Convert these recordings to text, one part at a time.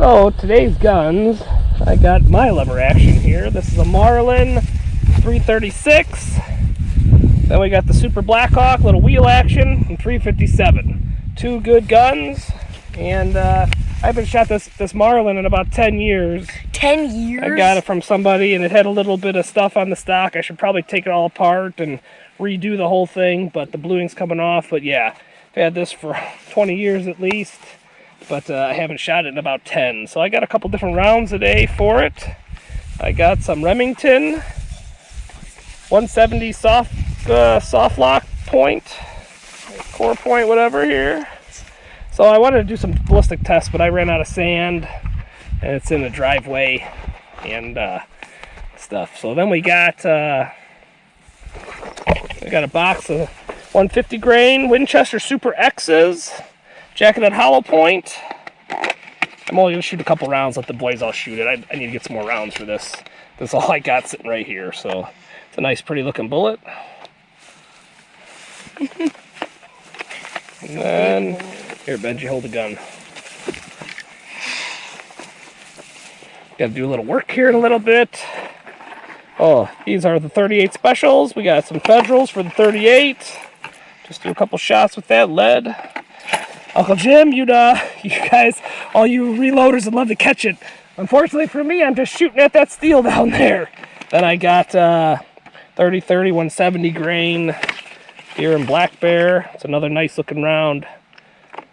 So today's guns, I got my lever action here. This is a Marlin 336. Then we got the Super Blackhawk, little wheel action, and 357. Two good guns, and I haven't shot this Marlin in about 10 years. 10 years? I got it from somebody, and it had a little bit of stuff on the stock. I should probably take it all apart and redo the whole thing, but the bluing's coming off. But yeah, I've had this for 20 years at least, but I haven't shot it in about 10. So I got a couple different rounds today for it. I got some Remington 170 soft lock point, core point, whatever here. So I wanted to do some ballistic tests, but I ran out of sand, and it's in the driveway and stuff. So then we got a box of 150 grain Winchester Super X's, jacketed hollow point. I'm only gonna shoot a couple rounds, let the boys all shoot it. I need to get some more rounds for this. That's all I got sitting right here. So it's a nice, pretty looking bullet. And then, here, Benji, hold the gun. Got to do a little work here in a little bit. Oh, these are the 38 specials. We got some Federals for the 38. Just do a couple shots with that lead. Uncle Jim, you guys, all you reloaders would love to catch it. Unfortunately for me, I'm just shooting at that steel down there. Then I got 30-30, 170 grain here in Black Bear. It's another nice looking round.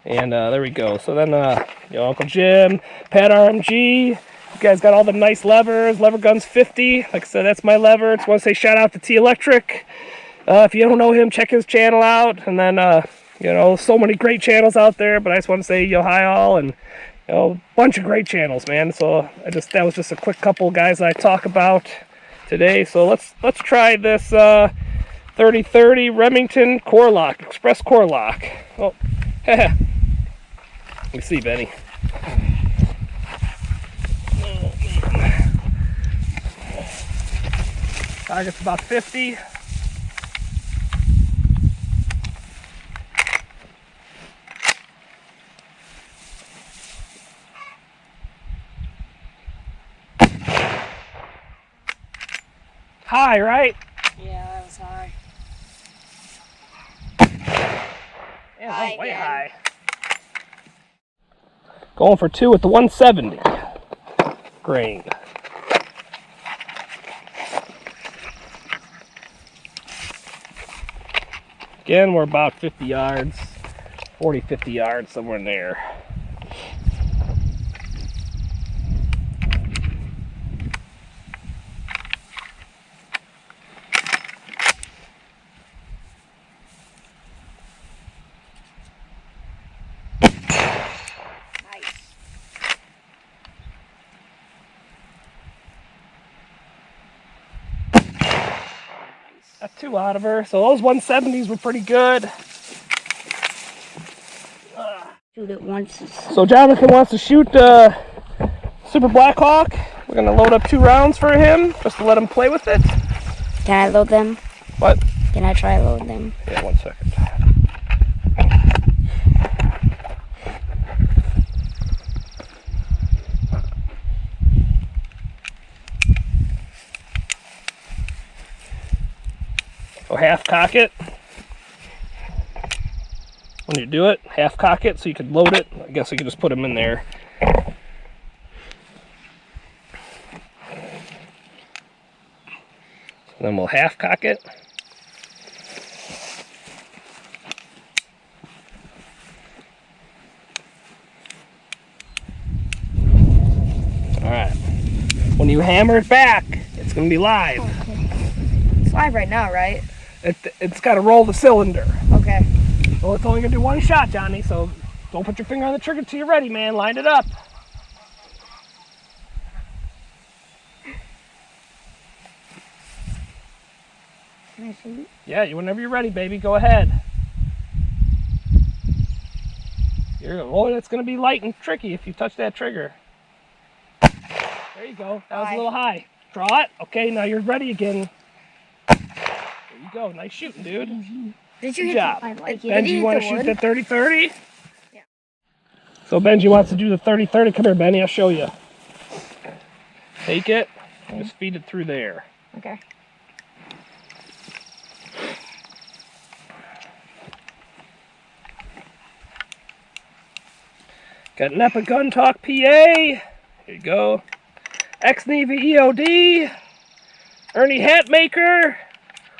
And there we go. So then, Uncle Jim, Pat RMG. You guys got all the nice levers. Lever Guns 50. Like I said, that's my lever. Just want to say shout out to T Electric. If you don't know him, check his channel out. And then, so many great channels out there. But I just want to say hi all, and a bunch of great channels, man. So that was just a quick couple guys that I talk about today. So let's try this 3030 Remington core lock, express core lock. Oh, let me see, Benny. Target's about 50. High, right? Yeah, that was high. Yeah, high way high. Going for 2 with the 170 grain. Again, we're about 50 yards, 40, 50 yards, somewhere in there. Got 2 out of her, so those 170s were pretty good. Shoot it once. So Jonathan wants to shoot Super Blackhawk. We're gonna load up 2 rounds for him, just to let him play with it. Can I load them? What? Can I try load them? Yeah, 1 second. So half cock it. When you do it, half cock it so you could load it. I guess you could just put them in there. So then we'll half cock it. Alright. When you hammer it back, it's going to be live. Okay. It's live right now, right? It's got to roll the cylinder. Okay. Well, it's only going to do 1 shot, Johnny, so don't put your finger on the trigger till you're ready, man. Line it up. Can I shoot? Yeah, whenever you're ready, baby, go ahead. It's going to be light and tricky if you touch that trigger. There you go. That was a little high. Draw it. Okay, now you're ready again. There you go. Nice shooting, dude. Did you Good job. I like it. Benji, you want to shoot that 30-30? Yeah. So Benji wants to do the 30-30. Come here, Benny. I'll show you. Take it. Just feed it through there. Okay. Got an Epic Gun Talk PA. Here you go. Ex-Navy EOD. Ernie Hatmaker.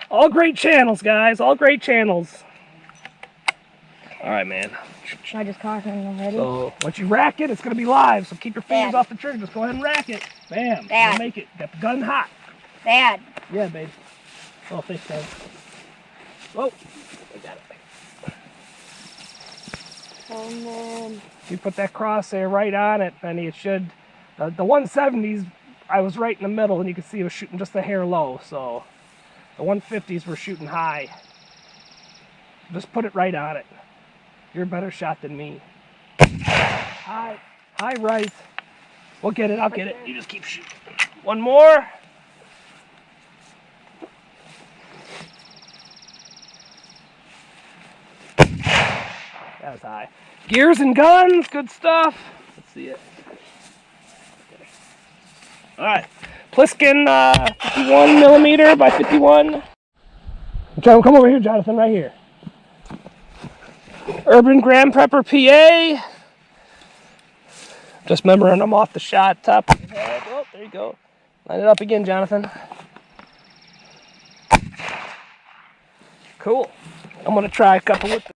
All great channels, guys. All great channels. All right, man. Should I just cock it already? So once you rack it, it's going to be live. So keep your fingers Dad. off the trigger. Just go ahead and rack it. Bam. Dad. Make it. Got the gun hot. Dad. Yeah, babe. Oh, thanks, guys. Whoa. I got it. And then... You put that crosshair right on it, Benny. It should. The 170s, I was right in the middle, and you can see it was shooting just a hair low. So the 150s were shooting high. Just put it right on it. You're a better shot than me. High right. We'll get it. I'll get it. You just keep shooting. One more. That was high. Gears and guns, good stuff. Let's see it. Okay. All right, Pliskin 51 millimeter by 51. John, come over here, Jonathan, right here. Urban Graham Prepper PA. Just remembering them off the shot top of the head. Oh, there you go. Line it up again, Jonathan. Cool. I'm gonna try a couple with the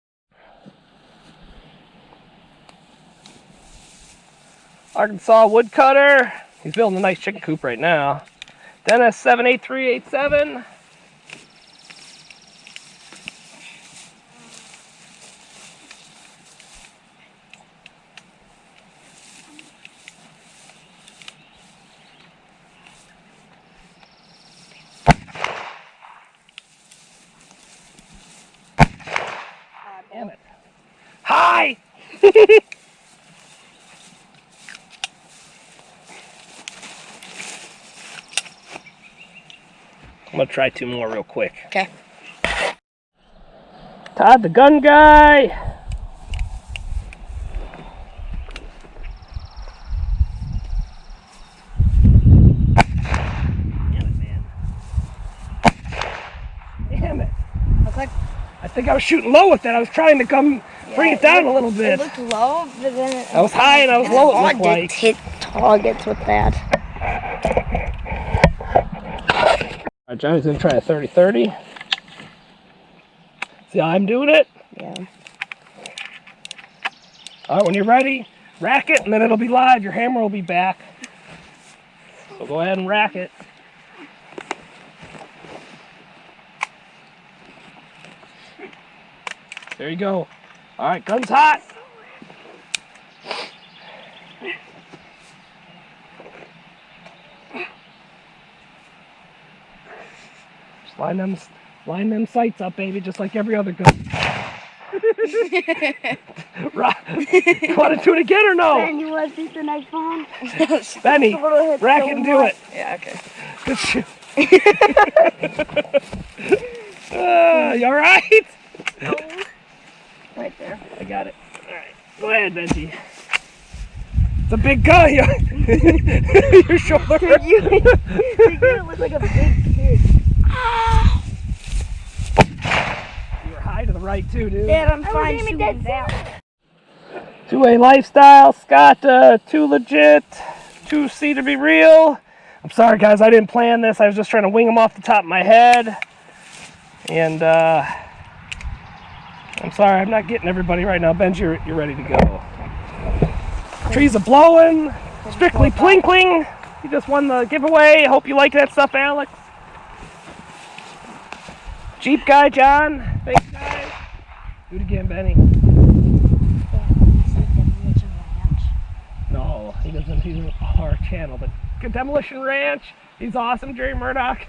Arkansas woodcutter. He's building a nice chicken coop right now. Dennis 78387. Damn it. Hi! I'm gonna try two more real quick. Okay. Todd the gun guy. Damn it, man. Damn it. Looks like... I think I was shooting low with that. I was trying to bring it down a little bit. It looked low, but then... I was high and I was low, it hard looked to like. hit targets with that. All right, Johnny's gonna try a 30-30. See how I'm doing it? Yeah. All right, when you're ready, rack it, and then it'll be live. Your hammer will be back. So go ahead and rack it. There you go. All right, gun's hot. Just line them sights up, baby, just like every other gun. Right. You want to do it again or no? Ben, you want to see the next one? Benny, rack it and do it. Yeah, okay. Good shoot. You all right? Right there. I got it. All right, go ahead, Benji. It's a big gun. Your shoulder. You look like a big kid. You were high to the right too, dude. Dad, I'm fine shooting down. 2A Lifestyle, Scott, 2 Legit, 2C to be real. I'm sorry, guys, I didn't plan this. I was just trying to wing them off the top of my head. And I'm sorry, I'm not getting everybody right now. Benji, you're ready to go. Trees are blowing, strictly plinkling. You just won the giveaway. Hope you like that stuff, Alex. Jeep guy, John. Thanks, guys. Do it again, Benny. No, he doesn't. He's our channel, but Demolition Ranch. He's awesome, Jerry Murdoch.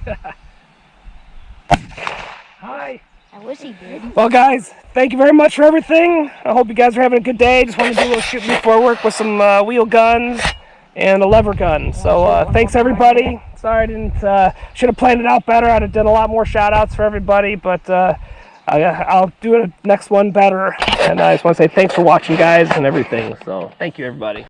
Hi. I wish he did. Well, guys, thank you very much for everything. I hope you guys are having a good day. Just wanted to do a little shooting before work with some wheel guns and a lever gun. So thanks, everybody. Sorry I didn't, should have planned it out better. I'd have done a lot more shout outs for everybody, but I'll do the next one better. And I just want to say thanks for watching, guys, and everything. So thank you, everybody.